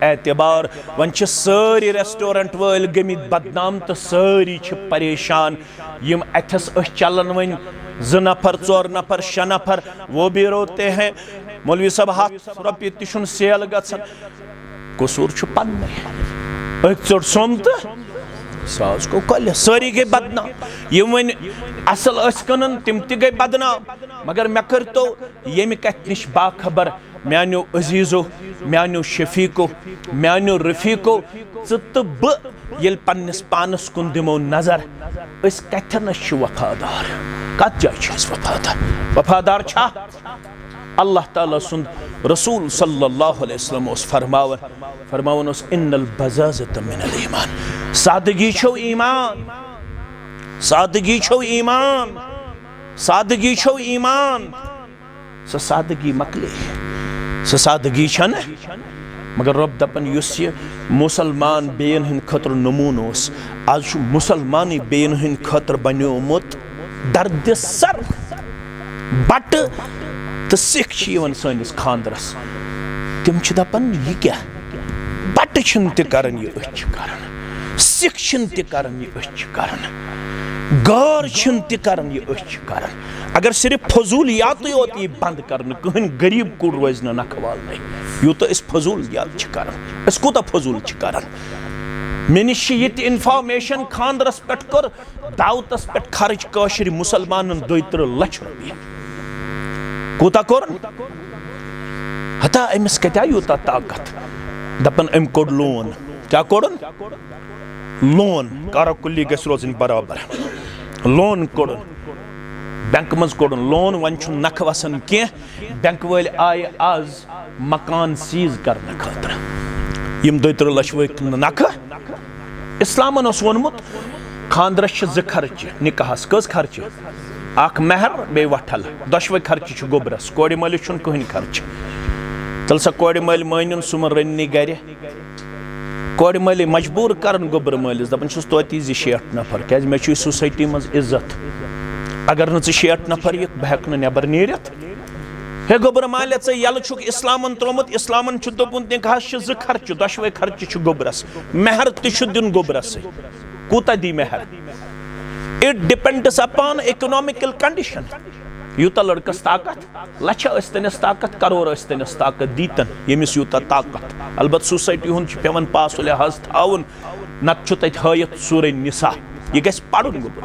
एतबार। वन सारी रेस्टोरेंट वाल गमित बदनाम तो सारी परेशान। यम अथस चलन वन 2 नफर 4 नफर 6 नफर वो भी रोते हैं। मौलवी साहब 100 रुपये तुम सेल गन कसूर पन्न चोट सोम तो साज को कल सारी गई बदनाम। यम वन असल कन तिम त गई बदनाम, मगर मे कर तो ये कत नश बाखबर म्यानो अजीजो म्यानो शफीको म्यानो रफीको तो बल पन्निस पानस कुन दिमो नजर कथनस वफादार कत जाय वफादार छा अल्लाह ताला सुंद रसूल सल्लल्लाहु अलैहि वसल्लम उस फरमावन उस इन्नल बज़ाज़त मिनल ईमान। सादगी छो ईमान, सादगी छो ईमान, सादगी छो ईमान। स सादगी मकले स सादगी छन, मगर रब दपन युस मुसलमान बेन हंद खतर नमून उस आज मुसलमानी बेन हंद खतर बन्योमुत दर्द सर बट तो सिख सनिस खानदरस। तिम दपन यह क्या बट कर सिख छन करन यह करन, गौर छन करन यह करन। अगर सिर्फ फजूलियात योत यह बंद करन, कहन गरीब कुड़ रोज नखवाल यूत फजूलियात करन, कूत फजूल करन। मे निश इन्फॉर्मेशन खानदरस पे कर दावतस पे खर्च कशर मुसलमान 32 लाख रुपये कूता कोर हता अमिस कत्या यूता ताकत दपन अम कोड़ लोन क्या कोड़न लोन कारा कुल्ली गस रोजन बराबर लोन कोड़न बैंक मज कोड़न लोन वन छु नख वसन के बैंक वाल आय आज मकान सीज करने खातर यम 32 लाख वक नख इस्लामन वोनमुत खानदरस 2 खर्च निकाहस कस खर्च अख महर बे वठल दशवे खर्च गोबरस कोड़ मलिस कहन खर्च तल सा कोड़ मल मान सुमन रन्नी गर कोड़ मल मजबूर करन गोबर मलिस दपन तोती 6 नफर क्या मे सोसाइटी मज इज्जत अगर न 6 नफर यह बह हेक नबर नीरत हे गोबर माल यल इस्लामन त्रोमुत इस्लामन दोपुन निकाहस 2 खर्च दशवे खर्च गोबरस महर दिन गोबरस कूता दी महर it depends upon economical condition यूता लड़कस ताकत लछ तनिस ताकत करोड़ तनिस ताकत दीतन यमिस यूता ताकत अलबत् सोसाइटी हुन पेवन पास लिहाज थाउन नत तत हयत सूरह निसा यह गस पढ़ुन गोबर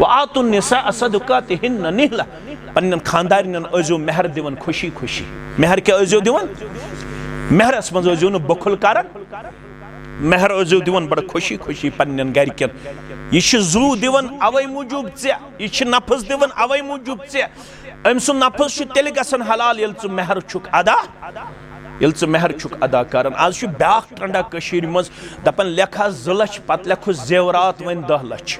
वातुन निसा सदकातिहिन्न निहला पन्न खानदारिन अजो महर दिवन खुशी खुशी महर क्या अजो दिवन महरस मज अजो न बखुल करन महर अजो दिवन बड़ खुशी खुशी पन्न गरकन यह जू दिवन अवै मूजूब यह नफस दिवन अवै मूजूब अम सु नफस तेल गसन हलाल यल महर छुक अदा यल महर छुक अदा कर आज ब्या ट्रेंडा कशीर मज दपन लेखा 2 लाख पत लेखु जेवरात वन 10 लाख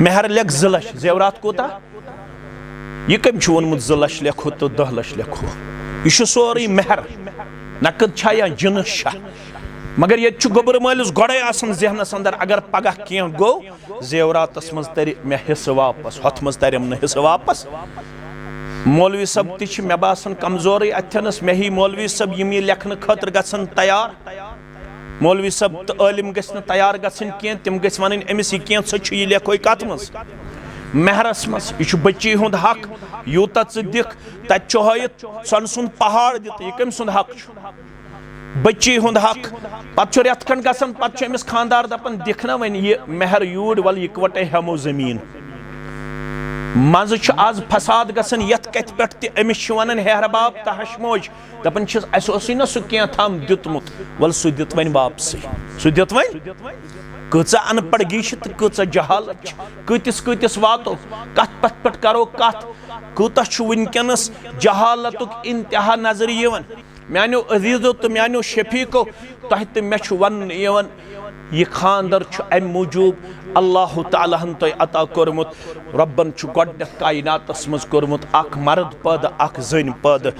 महर लेख 2 लाख जेवरात कोता यह कम वोनमुत 2 लाख लेखो तो 10 लाख लेखो यह सोरे महर नकद छा या जिनस छा मगर ये गोबर मालिस गोड़े जहनस अंदर अगर पगह क्या गो जेवरातस मज तर मे हिस्से वापस हथ मज तरम न हिस्से वापस मौलवी सब ति मे बासन कमजोर अथनस मे ही मौलवी सब यम यह लेखन खतर गसन तैयार मौलवी सब तो आलिम गस तैयार गसन कह तिम गस वन अमिस यह क्या सो यह लेखो कत मज महरस मज यह बच्ची हुंद हक यूता दिख तत हयत सन सुन पहाड़ दित यह कम सुंद हक बच्ची हुंद हक पे रेत खंड गसन पे अमिस खानदार दपन दिखना वन यह महर यूर वल इकवटे हेमो जमीन मज आज फसाद गसन यथ कत पे अमिस वन हेहरबाब तहशमोज दपन ना सह क्या थम दितमुत वल सह दित वन वापस सह दित वन कचा अनपढ़गी तो कचा जहालत कतिस वातो कत पथ पे करो कत कूता वनकस जहालतुक इंतहा नजर यवन मानो अजीजो तो मानो शफीको तह तो मे वन यह खानदर अम मूजूब अल्लाह ताला तह अता कोरमुत रब्बन गोडनेथ कायनातस मज कोरमुत अख मर्द पद अख जन पद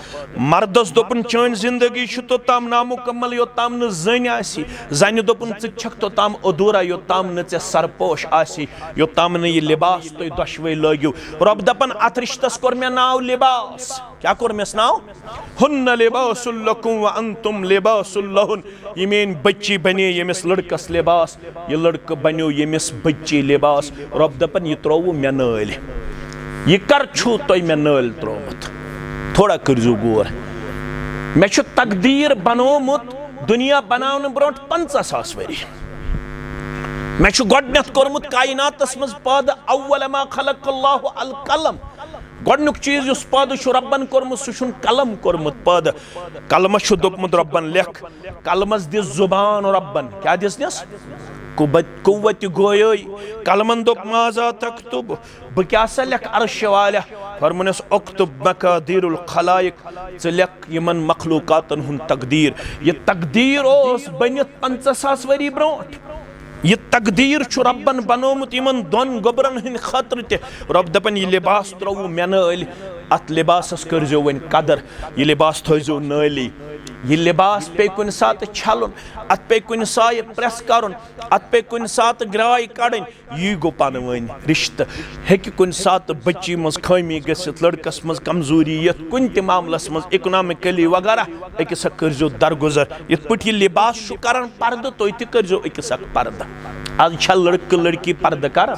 मर्दस दोपन चन जिंदगी तोताम नामुकम्मल योताम न जन आसी जन दोपन छक तोताम अधूरा योताम न सरपोश आसी योताम न यह लिबास तुम दशवे लगियो रब दपन अत रिश्तस कोर मे नाव लिबास क्या कोर मेस नाव हुन्न लिबासुल लकुम व अंतुम लिबासुल लहुन यह मेन बच्ची बने यमिस लड़कस लिबास यह लड़क बनो यमिस बच्ची लिबास रब दपन यह त्रोव मे नल यह कर छू तुम मे नल त्रोमुत थोड़ा करजो गौर मे तकदीर बनोमुत दुनिया बनाने ब्रोट 50,000 वरी मे गोडनेथ कोरमुत कायनातस मज पद अव्वल मा खलक़ल्लाहु अल कलम गोडनुक चीज उस पद रब्बन कोरमुत सह कलम कोरमुत पद कलमस दोपमुत रब्बन लेख कलमस दिस जुबान रब्बन क्या दिसनस कुव्वत गोयई कलमन दोप माजा तक्तुब बह क्या सा लेख अर्श वाला फरमुनस उक्तुब मकादीरुल खलाइक ज लेख यमन मखलूकातन हुन तकदीर यह तकदीर ओस बनित 50,000 वरी ब्रोट यह तकदीर रब्बन बनोमुत यमन दोन गोबरन हिंद खतर ते रब दपन यह लिबास त्रो मे नल अत लिबासस करजो वन कदर यह लिबास थोजो नली ये लिबास पे कुन सात छलुन, अत पे कुन साय प्रेस करुन, अत पे कुन सात ग्राय कड़न, यी गो पानवन रिश्त। हेक कुन सात बच्ची मज खामी गसित, लड़कस मज कमजोरी यत कुन ते मामलस मज इकोनॉमिकली वगैरह अकिस करजो दरगुजर। यत पट ये लिबास छु करन पर्द तो ते करजो अकिस पर्द। आज छ लड़क लड़की पर्द कर,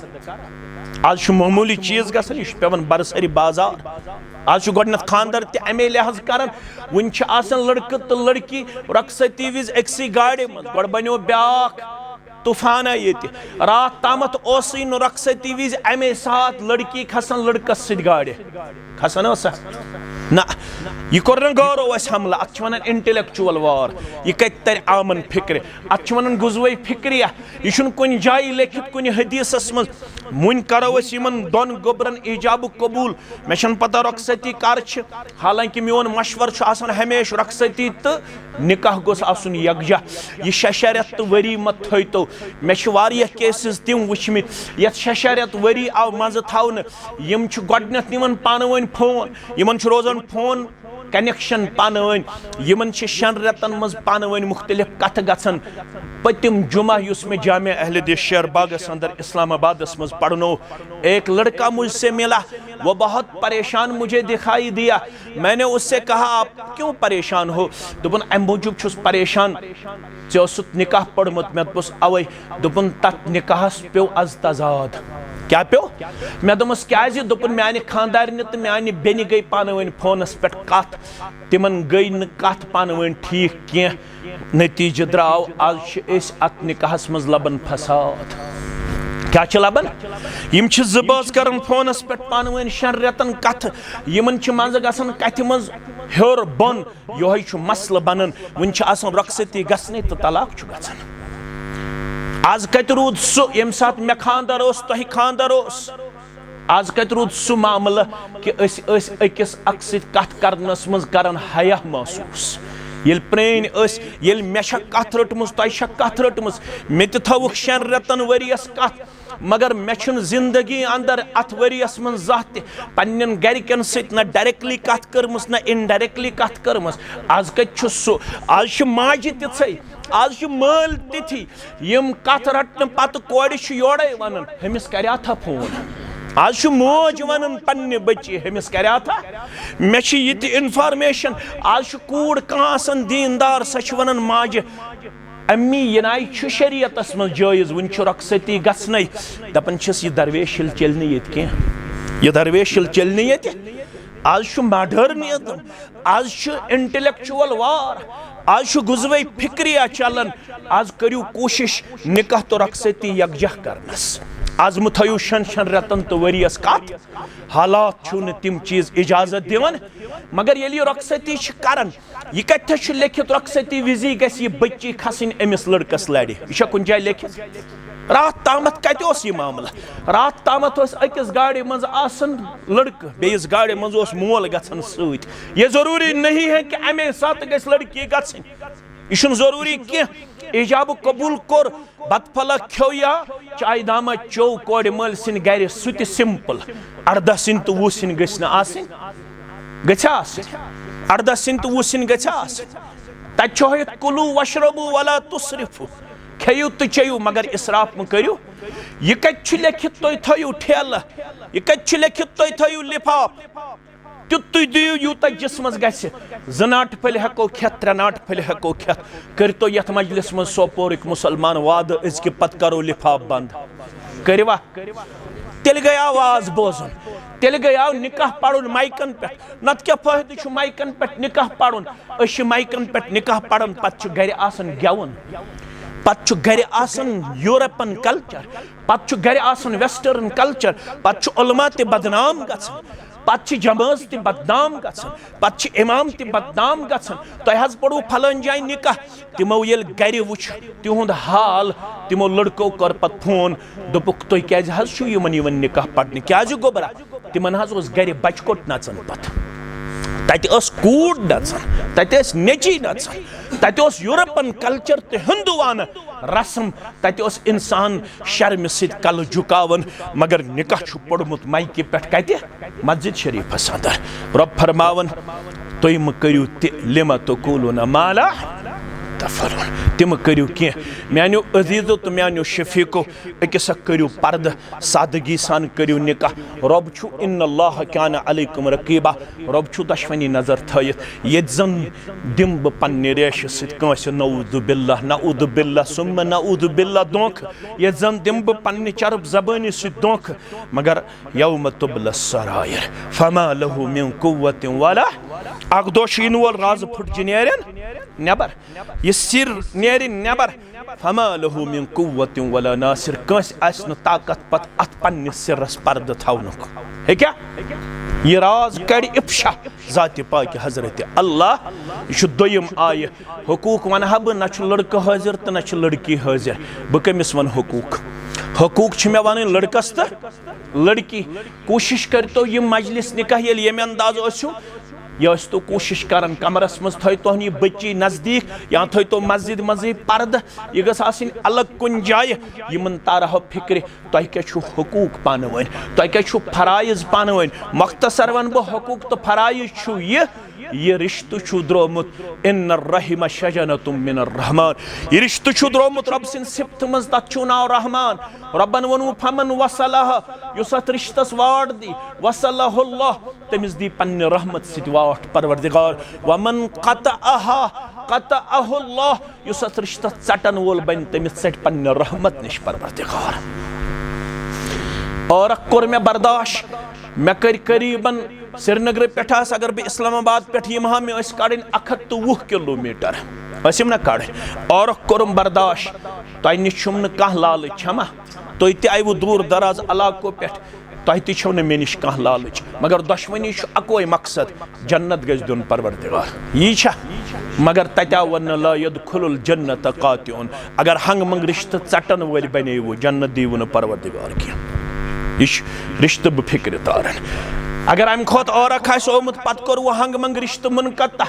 आज मामूली चीज गसन, यह पेवन बरसरी बाजार। आज गोडनथ खानदर ते अमे लिहाज करान, वन लड़क तो लड़की रखसती विज एक्सी गाड़ी मज गोड बनो ब्याख तूफाना ये रात तामत ओसी नो रखसती विज अमे साथ लड़की खसन लड़कस सद गाड़ी खसन ना। यह कोर गौरव अस हमला, अत वन इंटेलेक्चुअल वार, यह कत तर आमन फिक्र, अत वन गुजवे फिक्रिया। यह कुन जाय लिखित कुन हदीसस मज। मुन करो यमन दोन गोबरन ईजाब कबूल। मे पता रखसती कर, हालांकि मोन मशवर हमेशा रखसती तो निकाह गोस आसन यकजा। यह 6 रेत तो वरी मत थो। मे केसेस तम वुचमित यथ 6 रेत वरी आव मज थवन। यम गोडनथ निवन पानवन फोन, यमन रोजान फोन कनेक्शन पानवन, यमन 6 रेतन मज पानवन मुख्तलिफ कथ गसन। पतिम जुमा युस में जामिया अहले दिस शेर बागस अंदर इस्लामाबाद मज पढ़नो, एक लड़का मुझसे मिला, वो बहुत परेशान मुझे दिखाई दिया। मैंने उससे कहा आप क्यों परेशान हो? दोपन अम मूजूब छुस परेशान, चे निकाह पढ़मुत। मे दोपस अवै, दोपन तथ निकाहस पे अज तजाद। क्या पे? मे दोपस क्याज? दोपन म्यानि खानदारनि तो म्यानि बेनि गई पानवन फोनस पे कथ, तिमन गई न कथ पानवन ठीक कह। नतीजे द्राव आज अत निकाहस मज लबन फसाद। क्या लबन? यम जबाज कर फोनस पे पानवन 6 रेतन कथ, यमन मज गसन कथ मज हेर बन, यो मसल बनन। वन रखसती गसने तो तलाक गसन। आज कत रूद सु यम सात मे खानदार तह खानदार। आज कत रूद सु मामला कि अकिस अक कथ करनस मज करन हया महसूस। ये प्रेन ये मे कथ रटम तह कथ रटम, मे थवुक 6 रेतन वरियस कथ, मगर मे जिंदगी अंदर अत वरियस मन जह पन्न गरकन सत न डायरेक्टली कथ करमस न इनडायरेक्टली कथ करमस। आज कत सु, आज माज तिथै, आज माल तिथि, यम कथ रटन पत कोड़ योड़े वन हमिस कर्या था फोन। आज मोज वन पन्ने बच्ची हमिस कर्या था। मे ये इन्फॉर्मेशन, आज कूड़ कहां दीनदार सच वन माज अम्मी ये नाय शरीयतस मज जायज, वन रखसती गसन। दपन यह दरवेश चलने ये कह, यह दरवेश चलने ये। आज मॉडर्निज्म, आज इंटेलेक्चुअल वार, आज गुजवे फिक्रिया चलन। आज करू कोशिश निकाह तो रखसती यकजा करनस। आज मु थयु 6 रेतन तो वरियस कथ, हालात छु न तिम चीज इजाजत दिवन। मगर ये रखसती करन, यह कत लिखित रखसती विजी गस यह बच्ची खसन अमिस लड़कस लड़, यह कुन जाय लिखित? रात तामत कत यह मामला? रात तामत अकिस गाड़ी मज आसन लड़क, बेस गाड़ी मज मोल गसन सत। यह जरूरी नहीं है कि अमे साथ गस लड़की गसन, यह जरूरी कह। इजाब कबूल कोर, बतफला खो या चाय दामा चो कोड़ मल सिन गर, सह सिंपल। 18 सिन तो 20 सिन गसन आसन, गछ आसन 18 सिन तो 20 सिन गछ आसन। तत कुलू वशरबू वला तुसरिफू, खेयू तो चेयू मगर इसराफ म करू। यह कत लिखित तुम थयू ठेल, यह कत लिखित तुम थयू लिफाफ, तुत दियो यूत जिसमस गस। 2 नाट फल हेको खेत, 3 नाट फल हेको खेत। करतो यथ मजलिस मज सोपोरिक मुसलमान वाद अजक पत करो लिफाफ बंद करवा। तेल गई आवाज बोजन, तेल गई निकाह पढ़न माइकन पे। नत क्या फायदे माइकन पे निकाह पढ़न? माइकन पे निकाह पढ़न पत गर आसन गेवन, पत गर आसन यूरोपन कल्चर, पत गर आसन वेस्टर्न कल्चर, पत उलमा ते बदनाम गसन, पत जमाज ते बदनाम गसन, पत इमाम ते बदनाम गसन। तुह पढ़ू फलान जाय निकाह, तिमो ये गर वुच तिहुंद हाल, तिमो लड़को कर पत फोन, दोपुक तुह क्या यमन निकाह पढ़ने क्या गोबरा? तिमन गर बचकोट नचन पत, तत कूड़ नचन, तत नेची नचन, तत यूरोपन कल्चर तो हिंदुवान रस्म, तत इंसान शर्म सत कल झुकावन। मगर निकाह पढ़मुत माइके पे कत मस्जिद शरीफस अंदर। रब फरमावन तुम मह करियो लिमा तक़ूलून मा ला तफ़अलून तिम करियो कह मानो अजीज़ो तो मानो शफीको अकिस करियो पर्द सादगी सान करियो निकाह रब छु इन्नल्लाह कान अलैकुम रकीबा रब छु दशवनी नजर थयित ये जन दिम ब पन्ने रेश सत कांस नऊदु बिल्लाह सुम्मा नऊदु बिल्लाह दोख ये जन दिम ब पन्ने चरब ज़बानी सत दोख मगर यौम तुबला सरायर फमा लहु मिन कुव्वतिन वला अक दो शीन वोल राज फुट नेरन नेबर ये सिर नेरि नेबर फमा लहु मिन कुव्वतिन वला नासिर कांस आस न ताकत पत अत पन्ने सिरस पर्द थावनुक है क्या ये राज कड़ इफ्शा ज़ात पाक हजरत अल्लाह यह दोयम आय हुकूक वन बह न लड़का हाजिर तो न लड़की हाजिर बह कमिस वन हुकूक मे वन लड़कस तो लड़की कोशिश कर तो यह मजलिस निकाह ये अंदाज यह तो कोशिश कर कमरस मज थो तो बच्ची नजदीक या थो तो मस्जिद मजी पर्द यह गस अलग कुन जाय यमन तारह फिक्र तुह क्या हुकूक पान वन तुह क्या फराइज पान वन मख्तसर वन बह हुकूक तो फराइज यह रिश्त द्रोमुत इन रहिम शजनतुम मिन रहमान यह रिश्त द्रोमुत रब सिंद सिफत मज तथ नाव रहमान रबन वनु फमन वसलह युस अथ रिश्तस वाट दी वसलहुल्लाह तमिस दी पन्ने रहमत सित वाट परवरदिगार वमन क़तअहुल्लाह युस अथ रिश्तस चटन वोल बन तमिस चट पन्ने रहमत निश परवरदिगार और कोर मे बर्दाश्त मे कर करीबन श्रीनगर पे अगर बह इस्लामाबाद पे मे कड़न 120 किलोमीटर ना कड़ और कोरम बर्दाश्त तुह नश कह लालच छमा तुह तयव दूर दराज इलाको पे तुह तौ मे नश कह लालच मगर दुश्मनी अकोई मकसद जन्नत गज दिन परवरदिगार यह मगर तत्या वन ला यदखुलुल जन्नत कातिउन अगर हंग मंग रिश्त चटन वल बने वो जन्नत दीव न परवरदिगार की यह रिश्त बह फिक्र तारन अगर अम खोत और ओमुत पत कर वो हंग मंग रिश्त मुनकता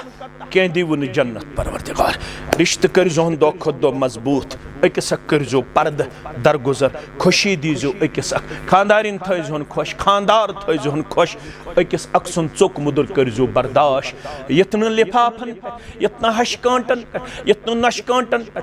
कह दीव न जन्नत परवरदिगार रिश्त करजो दो खुद दो मजबूत अकिस करजो पर्द दरगुजर खुशी दीजो अकिस खानदारिन थोन खुश खानदार थोन खुश अकिस अक्सुन चोक मुदुर करजो बर्दाश्त यत लिफाफन पे यत हश कांटन पे यत नश कांटन पे